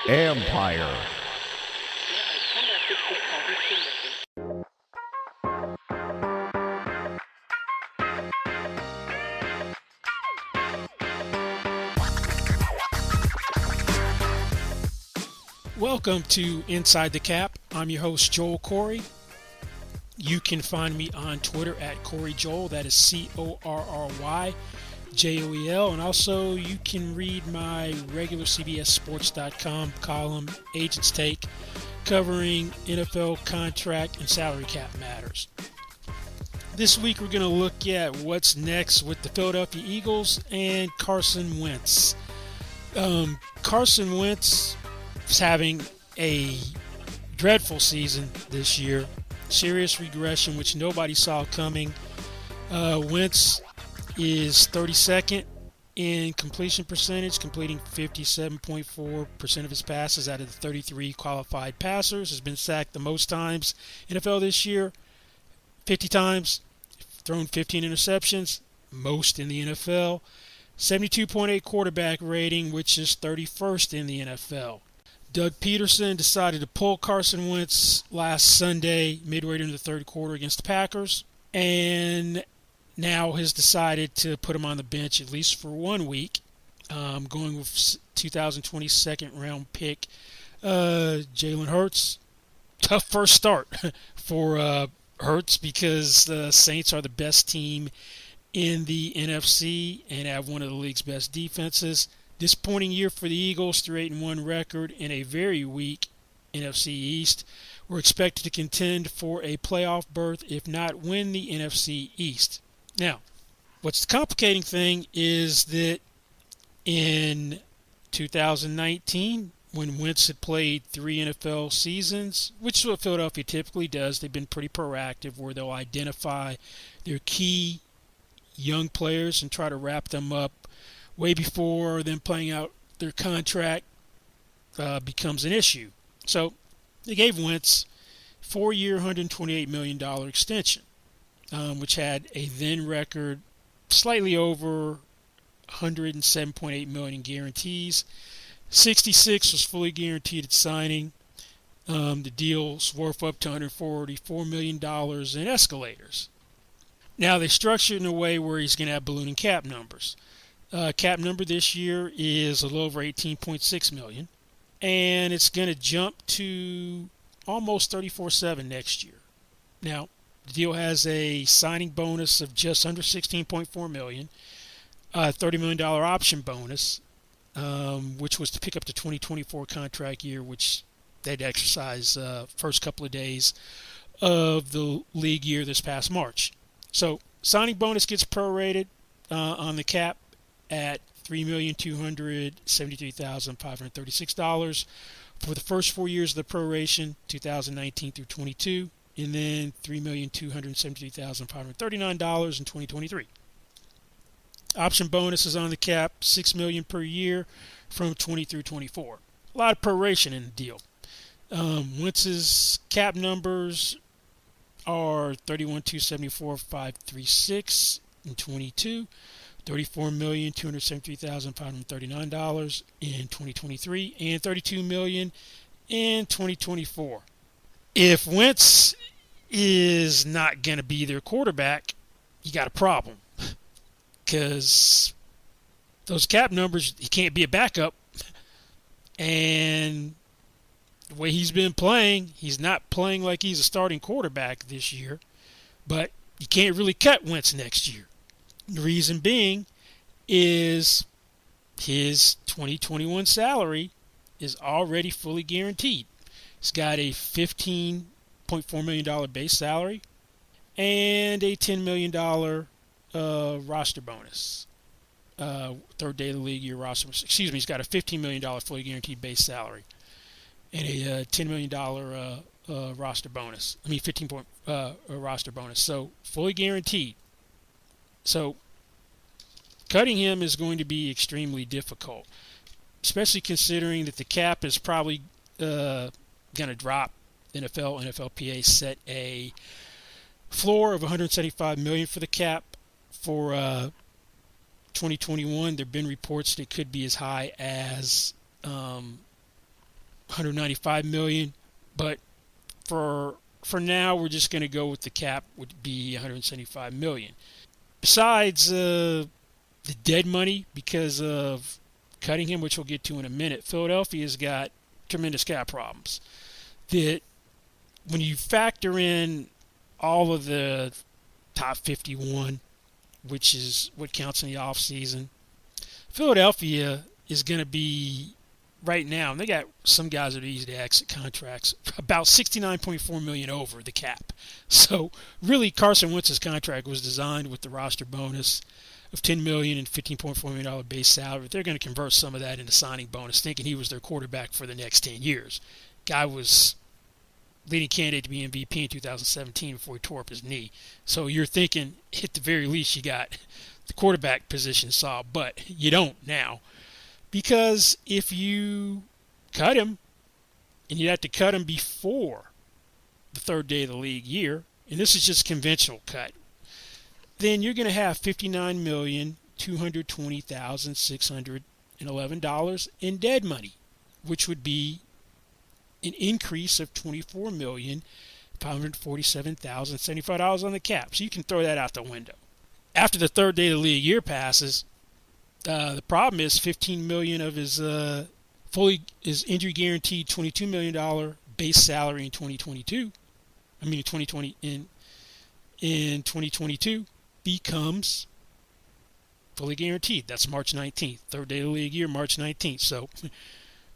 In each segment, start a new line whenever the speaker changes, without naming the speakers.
Empire.
Welcome to Inside the Cap. I'm your host, Joel Corey. You can find me on Twitter at Corey Joel. That is CORRYJOEL. And also, you can read my regular CBSSports.com column, Agent's Take, covering NFL contract and salary cap matters. This week, we're going to look at what's next with the Philadelphia Eagles and Carson Wentz. Carson Wentz is having a dreadful season this year. Serious regression, which nobody saw coming. Wentz is 32nd in completion percentage, completing 57.4% of his passes out of the 33 qualified passers. Has been sacked the most times in NFL this year, 50 times. Thrown 15 interceptions, most in the NFL. 72.8 quarterback rating, which is 31st in the NFL. Doug Peterson decided to pull Carson Wentz last Sunday, midway into the third quarter against the Packers, and now has decided to put him on the bench at least for 1 week, going with 2020 second-round pick Jalen Hurts. Tough first start for Hurts because the Saints are the best team in the NFC and have one of the league's best defenses. Disappointing year for the Eagles, 3-8-1 record in a very weak NFC East. We're expected to contend for a playoff berth, if not win the NFC East. Now, what's the complicating thing is that in 2019, when Wentz had played 3 NFL seasons, which is what Philadelphia typically does, they've been pretty proactive where they'll identify their key young players and try to wrap them up way before them playing out their contract becomes an issue. So they gave Wentz a 4-year, $128 million extension, which had a then record slightly over $107.8 million in guarantees. 66 was fully guaranteed at signing. The deal's worth up to $144 million in escalators. Now they structured it in a way where he's going to have ballooning cap numbers. Cap number this year is a little over $18.6 million, and it's going to jump to almost $34.7 next year. Now, the deal has a signing bonus of just under $16.4 million, $30 million option bonus, which was to pick up the 2024 contract year, which they'd exercise first couple of days of the league year this past March. So, signing bonus gets prorated on the cap at $3,273,536 for the first 4 years of the proration, 2019 through 22, and then $3,273,539 in 2023. Option bonus is on the cap, $6 million per year from 20 through 24. A lot of proration in the deal. Wentz's cap numbers are $31,274,536 in 22. $34,273,539 in 2023, and $32 million in 2024. If Wentz is not going to be their quarterback, you got a problem, because those cap numbers, he can't be a backup, and the way he's been playing, he's not playing like he's a starting quarterback this year, but you can't really cut Wentz next year. The reason being is his 2021 salary is already fully guaranteed. He's got a $15.4 million base salary and a $10 million roster bonus. Third day of the league year roster. Excuse me, he's got a $15 million fully guaranteed base salary and a $10 million roster bonus. 15 roster bonus. So fully guaranteed. So cutting him is going to be extremely difficult, especially considering that the cap is probably going to drop. NFLPA set a floor of $175 million for the cap for 2021, there have been reports that it could be as high as 195 million, but for now, we're just going to go with the cap would be 175 million. Besides the dead money because of cutting him, which we'll get to in a minute, Philadelphia's got tremendous cap problems. That when you factor in all of the top 51, which is what counts in the offseason, Philadelphia is going to be right now, and they got some guys that are easy to exit contracts, about $69.4 million over the cap. So really, Carson Wentz's contract was designed with the roster bonus of $10 million and $15.4 million base salary. They're going to convert some of that into signing bonus, thinking he was their quarterback for the next 10 years. Guy was leading candidate to be MVP in 2017 before he tore up his knee. So you're thinking, at the very least, you got the quarterback position solved, but you don't now. Because if you cut him, and you'd have to cut him before the third day of the league year, and this is just conventional cut, then you're going to have $59,220,611 in dead money, which would be an increase of $24,547,075 on the cap. So you can throw that out the window. After the third day of the league year passes, the problem is $15 million of his injury guaranteed $22 million base salary in 2022. I mean, in 2020 in 2022 becomes fully guaranteed. That's March 19th, third day of the league year, March 19th. So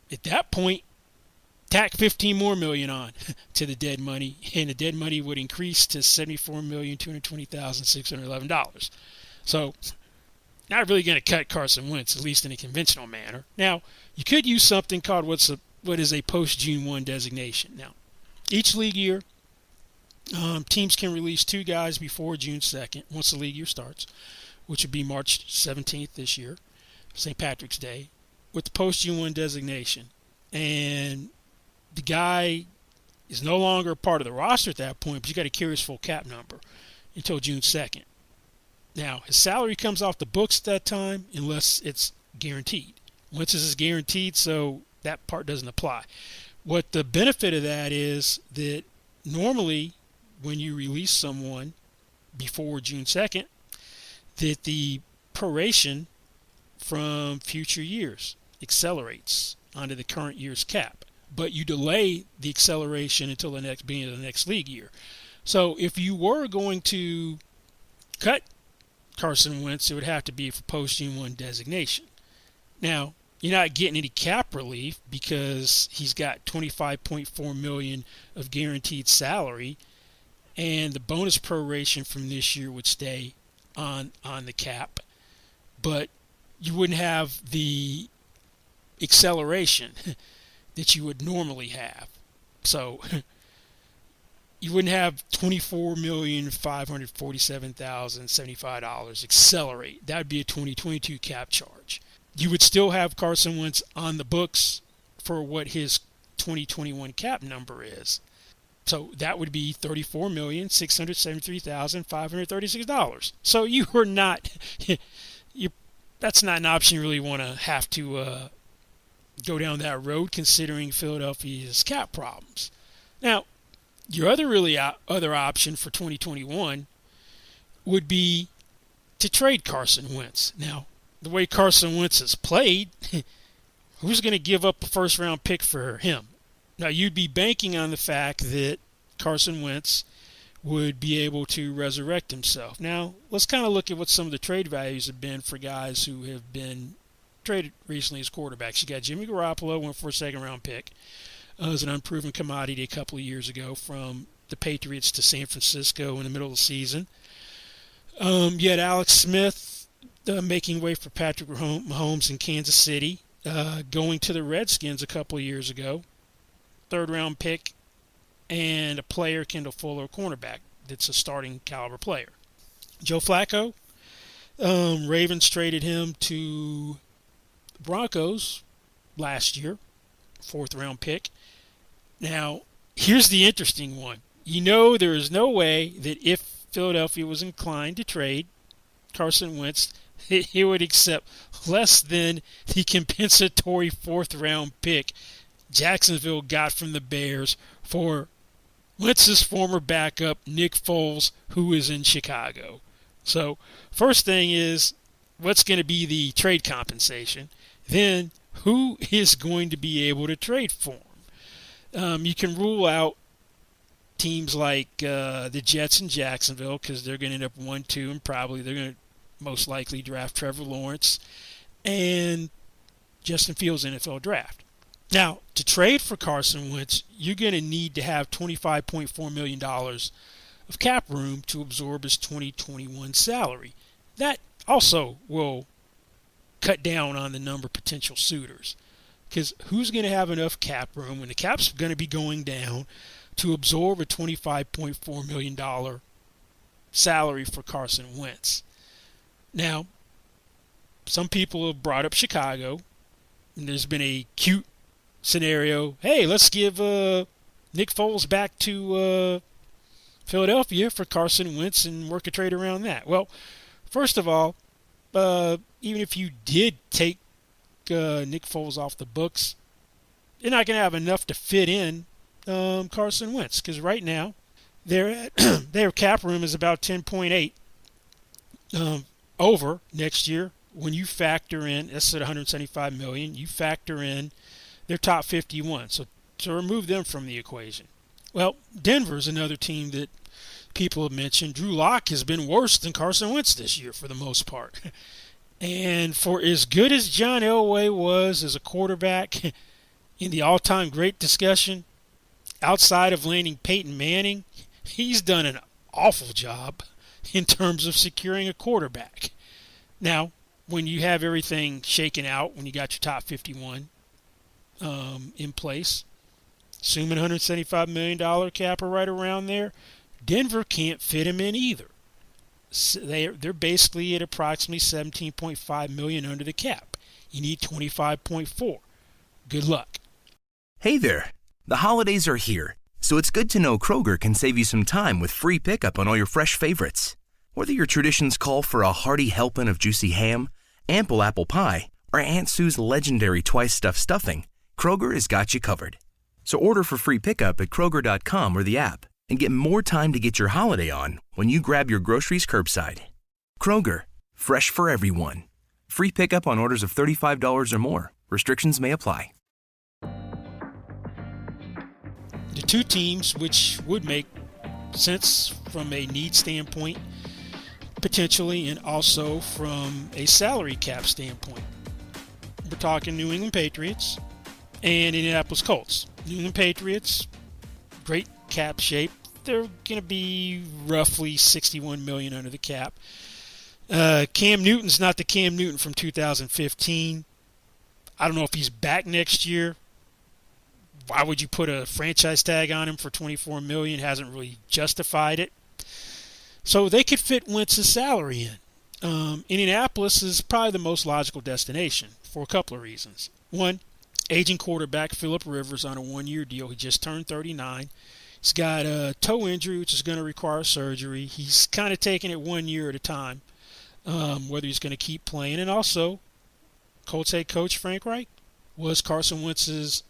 at that point, tack $15 more million on to the dead money, and the dead money would increase to $74,220,611. So not really going to cut Carson Wentz, at least in a conventional manner. Now, you could use something called what is a post-June 1 designation. Now, each league year, teams can release two guys before June 2nd, once the league year starts, which would be March 17th this year, St. Patrick's Day, with the post-June 1 designation. And the guy is no longer part of the roster at that point, but you got to carry his full cap number until June 2nd. Now, his salary comes off the books at that time unless it's guaranteed. Once this is guaranteed, so that part doesn't apply. What the benefit of that is that normally when you release someone before June 2nd, that the proration from future years accelerates onto the current year's cap. But you delay the acceleration until the next beginning of the next league year. So if you were going to cut Carson Wentz, it would have to be for post-June 1 designation. Now, you're not getting any cap relief because he's got $25.4 million of guaranteed salary, and the bonus proration from this year would stay on the cap. But you wouldn't have the acceleration that you would normally have. So you wouldn't have $24,547,075 accelerate. That would be a 2022 cap charge. You would still have Carson Wentz on the books for what his 2021 cap number is. So that would be $34,673,536. So you are not, that's not an option you really want to have to go down that road, considering Philadelphia's cap problems. Now, your other option for 2021 would be to trade Carson Wentz. Now, the way Carson Wentz has played, who's going to give up a first-round pick for him? Now, you'd be banking on the fact that Carson Wentz would be able to resurrect himself. Now, let's kind of look at what some of the trade values have been for guys who have been traded recently as quarterbacks. You got Jimmy Garoppolo, went for a second-round pick as an unproven commodity a couple of years ago from the Patriots to San Francisco in the middle of the season. You had Alex Smith making way for Patrick Mahomes in Kansas City, going to the Redskins a couple of years ago. Third-round pick, and a player, Kendall Fuller, cornerback. That's a starting caliber player. Joe Flacco, Ravens traded him to the Broncos last year, fourth-round pick. Now, here's the interesting one. You know there is no way that if Philadelphia was inclined to trade Carson Wentz, he would accept less than the compensatory fourth-round pick Jacksonville got from the Bears for Wentz's former backup, Nick Foles, who is in Chicago. So, first thing is, what's going to be the trade compensation? Then, who is going to be able to trade for him? You can rule out teams like the Jets in Jacksonville because they're going to end up 1-2, and probably they're going to most likely draft Trevor Lawrence and Justin Fields NFL draft. Now, to trade for Carson Wentz, you're going to need to have $25.4 million of cap room to absorb his 2021 salary. That also will cut down on the number of potential suitors. Because who's going to have enough cap room when the cap's going to be going down to absorb a $25.4 million salary for Carson Wentz? Now, some people have brought up Chicago, and there's been a cute scenario. Hey, let's give Nick Foles back to Philadelphia for Carson Wentz and work a trade around that. Well, first of all, even if you did take Nick Foles off the books, you're not going to have enough to fit in Carson Wentz, because right now their cap room is about 10.8 over next year. When you factor in, that's at $175 million, you factor in their top 51. So to remove them from the equation. Well, Denver's another team that people have mentioned. Drew Lock has been worse than Carson Wentz this year for the most part. And for as good as John Elway was as a quarterback in the all-time great discussion, outside of landing Peyton Manning, he's done an awful job in terms of securing a quarterback. Now, when you have everything shaken out, when you got your top 51 in place, assuming $175 million cap or right around there, Denver can't fit him in either. So they're basically at approximately $17.5 million under the cap. You need $25.4. Good luck.
Hey there. The holidays are here, so it's good to know Kroger can save you some time with free pickup on all your fresh favorites. Whether your traditions call for a hearty helping of juicy ham, ample apple pie, or Aunt Sue's legendary twice-stuffed stuffing, Kroger has got you covered. So order for free pickup at Kroger.com or the app and get more time to get your holiday on when you grab your groceries curbside. Kroger, fresh for everyone. Free pickup on orders of $35 or more. Restrictions may apply.
The two teams which would make sense from a need standpoint, potentially, and also from a salary cap standpoint. We're talking New England Patriots and Indianapolis Colts. New England Patriots, great cap shape. They're going to be roughly $61 million under the cap. Cam Newton's not the Cam Newton from 2015. I don't know if he's back next year. Why would you put a franchise tag on him for $24 million? Hasn't really justified it. So they could fit Wentz's salary in. Indianapolis is probably the most logical destination for a couple of reasons. One, aging quarterback Phillip Rivers on a one-year deal. He just turned 39. He's got a toe injury, which is going to require surgery. He's kind of taking it 1 year at a time, whether he's going to keep playing. And also, Colts head coach Frank Reich was Carson Wentz's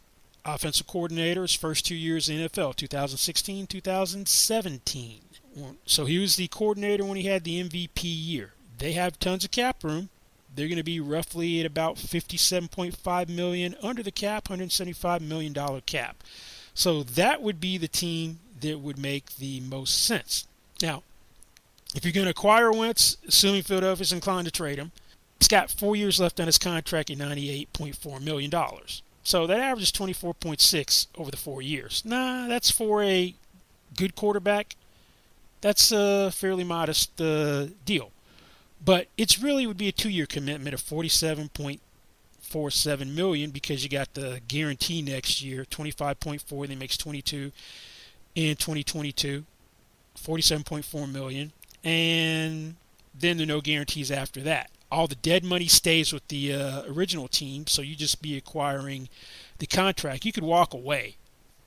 offensive coordinator his first 2 years in the NFL, 2016, 2017. So he was the coordinator when he had the MVP year. They have tons of cap room. They're going to be roughly at about $57.5 million under the cap, $175 million cap. So that would be the team that would make the most sense. Now, if you're going to acquire Wentz, assuming Philadelphia's inclined to trade him, he's got 4 years left on his contract at $98.4 million. So that averages 24.6 over the 4 years. Nah, that's for a good quarterback. That's a fairly modest deal. But it's really would be a 2-year commitment of $47.47 million because you got the guarantee next year, 25.4, then makes 22 in 2022, $47.4 million, and then there are no guarantees after that. All the dead money stays with the original team, so you just be acquiring the contract. You could walk away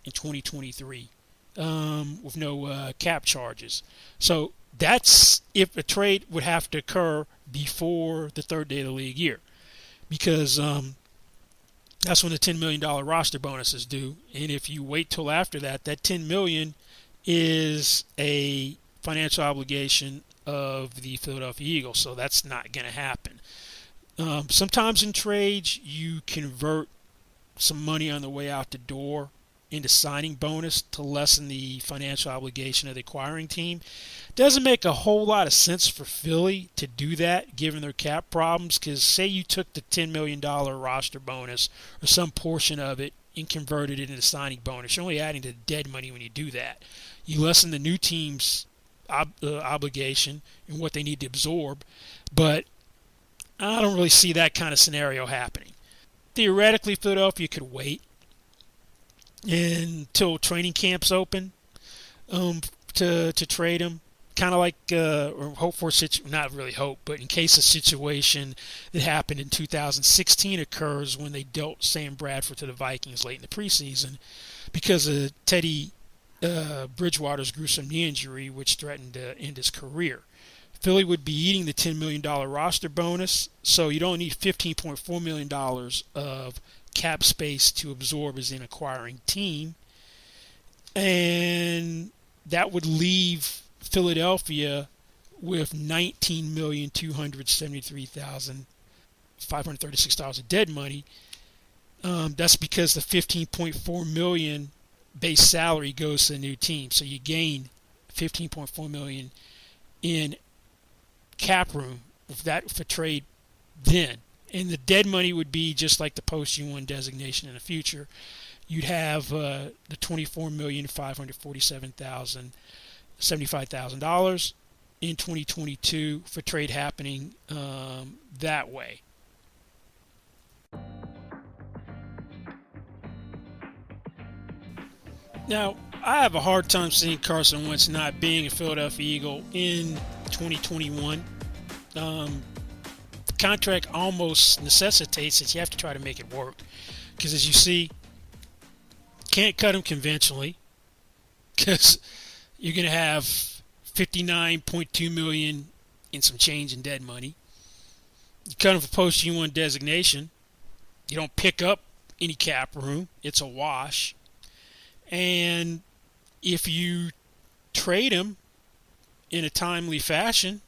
in 2023 with no cap charges. So that's if a trade would have to occur before the third day of the league year, because that's when the $10 million roster bonus is due. And if you wait till after that, that $10 million is a financial obligation of the Philadelphia Eagles. So that's not going to happen. Sometimes in trades, you convert some money on the way out the door into signing bonus to lessen the financial obligation of the acquiring team. Doesn't make a whole lot of sense for Philly to do that given their cap problems, because say you took the $10 million roster bonus or some portion of it and converted it into signing bonus. You're only adding to dead money when you do that. You lessen the new team's obligation and what they need to absorb, but I don't really see that kind of scenario happening. Theoretically, Philadelphia could wait until training camps open to trade him. Kind of like, or hope for, not really hope, but in case a situation that happened in 2016 occurs when they dealt Sam Bradford to the Vikings late in the preseason because of Teddy Bridgewater's gruesome knee injury, which threatened to end his career. Philly would be eating the $10 million roster bonus, so you don't need $15.4 million of cap space to absorb as an acquiring team. And that would leave Philadelphia with $19,273,536 of dead money. That's because the $15.4 million base salary goes to the new team. So you gain $15.4 million in cap room if a trade then. And the dead money would be just like the post-U1 designation in the future. You'd have the $24,547,075 in 2022 for trade happening that way. Now, I have a hard time seeing Carson Wentz not being a Philadelphia Eagle in 2021. The contract almost necessitates that you have to try to make it work. Because as you see, can't cut him conventionally because you're going to have $59.2 million in some change in dead money. You cut him for post-U1 designation. You don't pick up any cap room. It's a wash. And if you trade him in a timely fashion,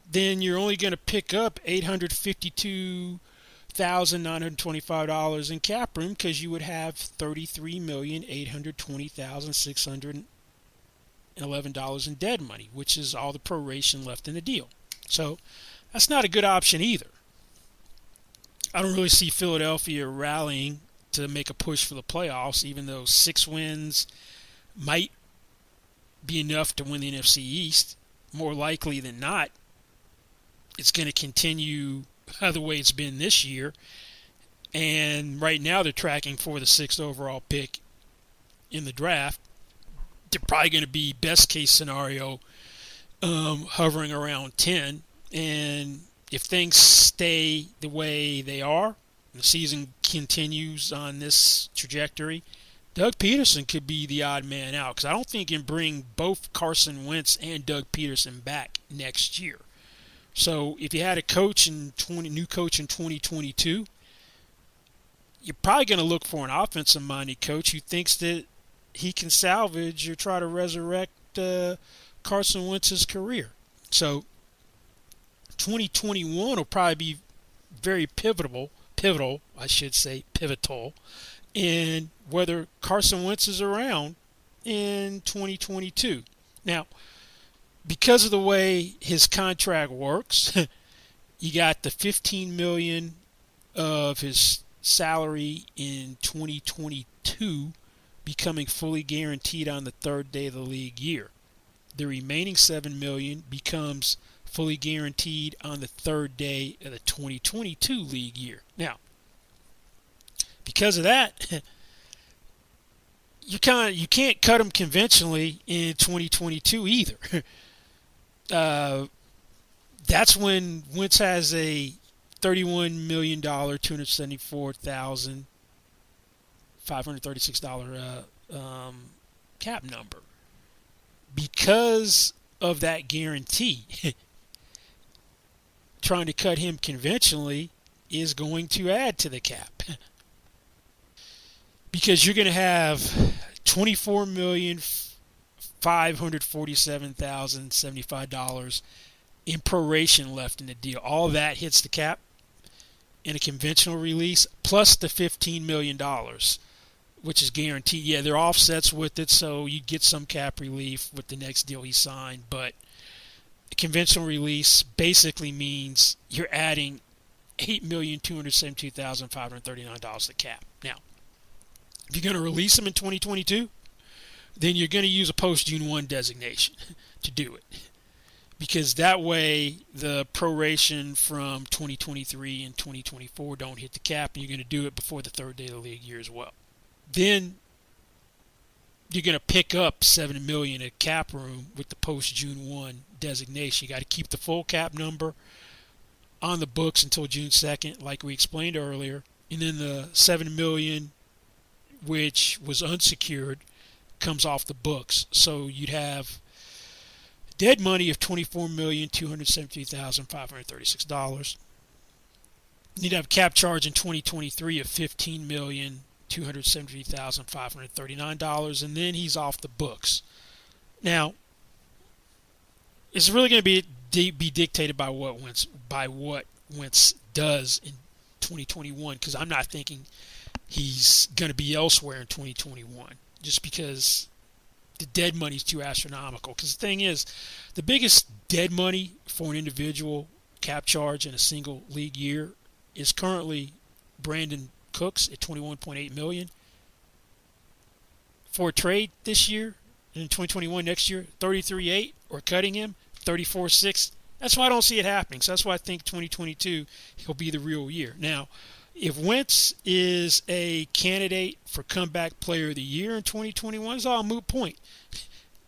then you're only going to pick up $852,925 in cap room because you would have $33,820,611 in dead money, which is all the proration left in the deal. So that's not a good option either. I don't really see Philadelphia rallying to make a push for the playoffs, even though 6 wins might be enough to win the NFC East. More likely than not, it's going to continue the way it's been this year. And right now they're tracking for the 6th overall pick in the draft. They're probably going to be, best case scenario, hovering around 10. And if things stay the way they are, the season continues on this trajectory, Doug Peterson could be the odd man out, because I don't think he can bring both Carson Wentz and Doug Peterson back next year. So if you had a new coach in 2022, you're probably going to look for an offensive-minded coach who thinks that he can salvage or try to resurrect Carson Wentz's career. So 2021 will probably be very pivotal, in whether Carson Wentz is around in 2022. Now, because of the way his contract works, you got the $15 million of his salary in 2022 becoming fully guaranteed on the third day of the league year. The remaining $7 million becomes fully guaranteed on the third day of the 2022 league year. Now, because of that, you can't cut him conventionally in 2022 either. That's when Wentz has a $31 million, $274,536 cap number. Because of that guarantee, trying to cut him conventionally is going to add to the cap. Because you're going to have $24,547,075 in proration left in the deal. All that hits the cap in a conventional release, plus the $15 million, which is guaranteed. Yeah, there are offsets with it, so you get some cap relief with the next deal he signed, but a conventional release basically means you're adding $8,272,539 to the cap. Now, if you're going to release him in 2022, then you're going to use a post-June 1 designation to do it. Because that way the proration from 2023 and 2024 don't hit the cap, and you're going to do it before the third day of the league year as well. Then you're going to pick up $7 million at cap room with the post-June 1 designation. You got to keep the full cap number on the books until June 2nd, like we explained earlier. And then the $7 million, which was unsecured, comes off the books. So you'd have dead money of $24,273,536. You'd have a cap charge in 2023 of $15,273,539, and then he's off the books. Now, it's really going to be dictated by what Wentz does in 2021, because I'm not thinking he's going to be elsewhere in 2021, just because the dead money is too astronomical. Because the thing is, the biggest dead money for an individual cap charge in a single league year is currently Brandon Cooks at $21.8 million. For a trade this year, and in 2021 next year, $33.8, or cutting him, $34.6. That's why I don't see it happening. So that's why I think 2022 he'll be the real year. Now, if Wentz is a candidate for comeback player of the year in 2021, it's all a moot point.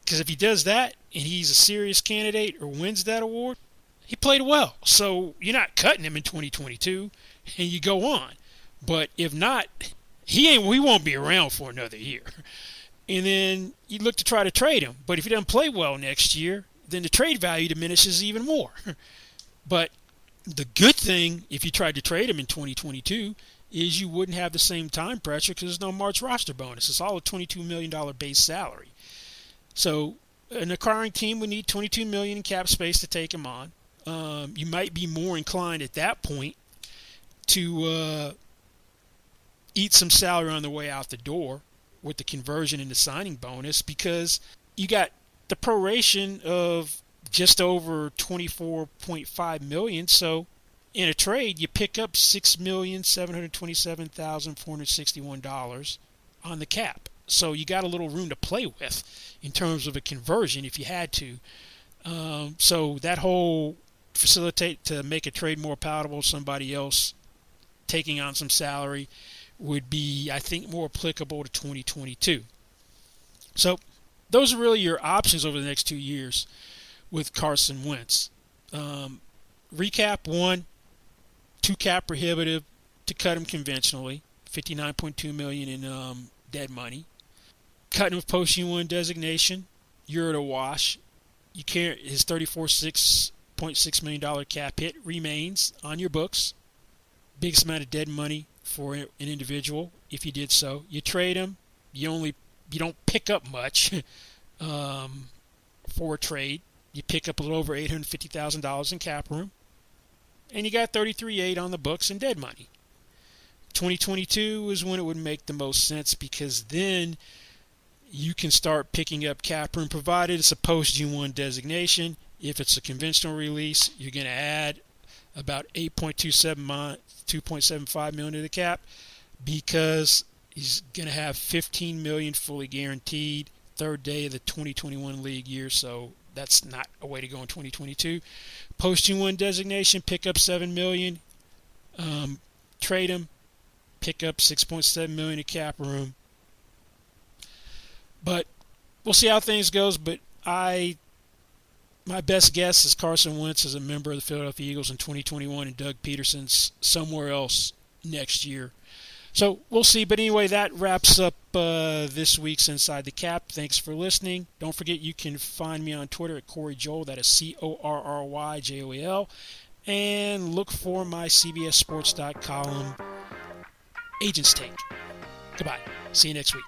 Because if he does that and he's a serious candidate or wins that award, he played well. So you're not cutting him in 2022 and you go on. But if not, we won't be around for another year. And then you look to try to trade him. But if he doesn't play well next year, then the trade value diminishes even more. But the good thing, if you tried to trade him in 2022, is you wouldn't have the same time pressure because there's no March roster bonus. It's all a $22 million base salary. So an acquiring team would need $22 million in cap space to take him on. You might be more inclined at that point to eat some salary on the way out the door with the conversion and the signing bonus, because you got the proration of just over $24.5 million. So in a trade, you pick up $6,727,461 on the cap. So you got a little room to play with in terms of a conversion if you had to. So that whole facilitate to make a trade more palatable, somebody else taking on some salary, would be, I think, more applicable to 2022. So those are really your options over the next 2 years with Carson Wentz. Recap: 1, 2 cap prohibitive to cut him conventionally, $59.2 million in dead money. Cutting him with post-June 1 designation, you're at a wash. You can't. His $34.6 million cap hit remains on your books. Biggest amount of dead money for an individual. If you did so, you trade him. You don't pick up much for a trade. You pick up a little over $850,000 in cap room, and you got $33.8 on the books in dead money. 2022 is when it would make the most sense, because then you can start picking up cap room, provided it's a post-June 1 designation. If it's a conventional release, you're going to add about $2.75 million to the cap, because he's going to have $15 million fully guaranteed third day of the 2021 league year. So that's not a way to go in 2022. Post-June 1 designation, pick up $7 million, trade him, pick up $6.7 million in cap room. But we'll see how things goes. But my best guess is Carson Wentz is a member of the Philadelphia Eagles in 2021, and Doug Peterson's somewhere else next year. So we'll see. But anyway, that wraps up this week's Inside the Cap. Thanks for listening. Don't forget you can find me on Twitter at Corey Joel. That is CorryJoel. And look for my CBS Sports column, Agents Take. Goodbye. See you next week.